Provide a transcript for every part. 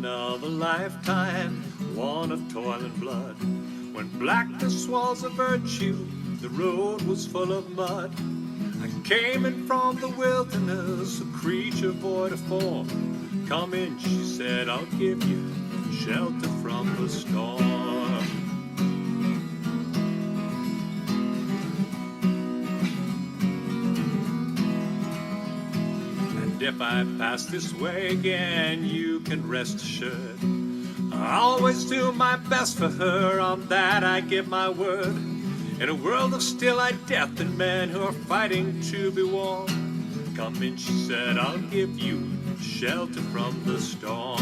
another lifetime, one of toil and blood. When blackness was a virtue, the road was full of mud. I came in from the wilderness, a creature void of form. Come in, she said, I'll give you shelter from the storm. And if I pass this way again, you can rest assured I always do my best for her, on that I give my word. In a world of still-eyed death and men who are fighting to be warm, come in, she said, I'll give you shelter from the storm.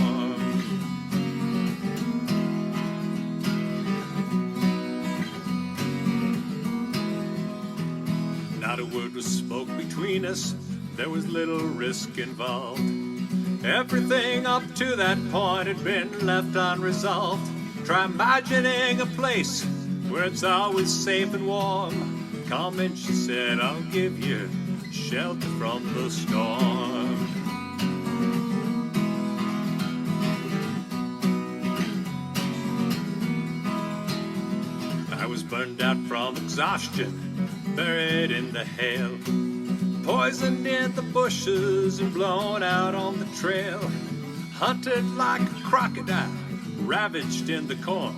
Not a word was spoke between us, there was little risk involved. Everything up to that point had been left unresolved. Try imagining a place where it's always safe and warm. Come in, she said, I'll give you shelter from the storm. I was burned out from exhaustion, buried in the hail, poisoned in the bushes and blown out on the trail, hunted like a crocodile, ravaged in the corn.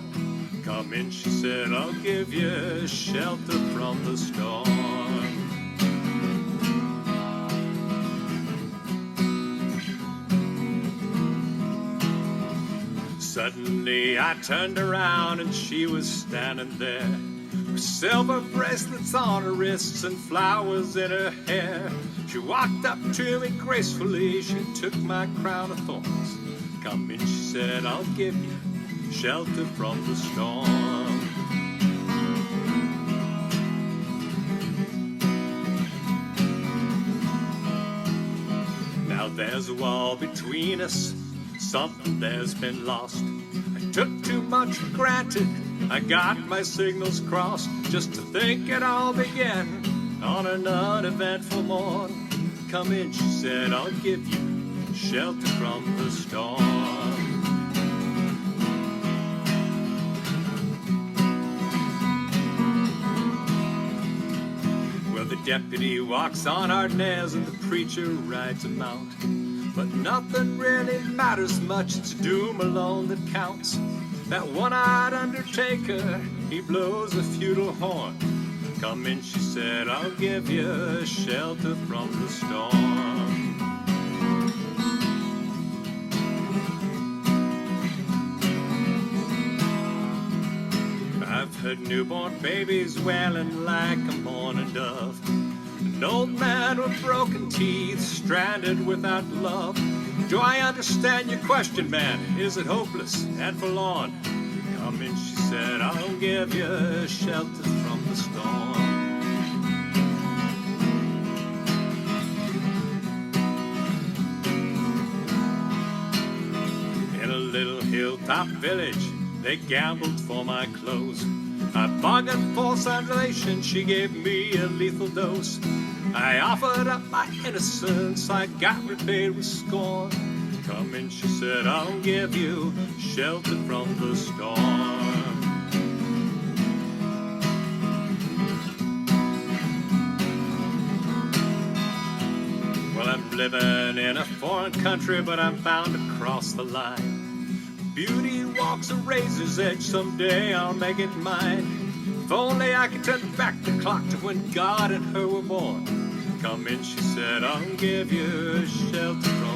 Come in, she said, I'll give you shelter from the storm. Suddenly I turned around and she was standing there, with silver bracelets on her wrists and flowers in her hair. She walked up to me gracefully, she took my crown of thorns. Come in, she said, I'll give you shelter from the storm. Now there's a wall between us, something there's been lost. I took too much for granted, I got my signals crossed, just to think it all began on an uneventful morn. Come in, she said, I'll give you shelter from the storm. Well, the deputy walks on hard nails and the preacher rides a mount, but nothing really matters much, it's doom alone that counts. That one-eyed undertaker, he blows a feudal horn. Come in, she said, I'll give you shelter from the storm. I've heard newborn babies wailing like a mourning dove, an old man with broken teeth, stranded without love. Do I understand your question, man? Is it hopeless and forlorn? Come in, she said, I'll give you shelter from the storm. In a little hilltop village, they gambled for my clothes. I bargained for salvation, she gave me a lethal dose. I offered up my innocence, I got repaid with scorn. Come in, she said, I'll give you shelter from the storm. Well, I'm living in a foreign country, but I'm bound to cross the line. Beauty walks a razor's edge, someday I'll make it mine. If only I could turn back the clock to when God and her were born. Come in, she said, I'll give you shelter from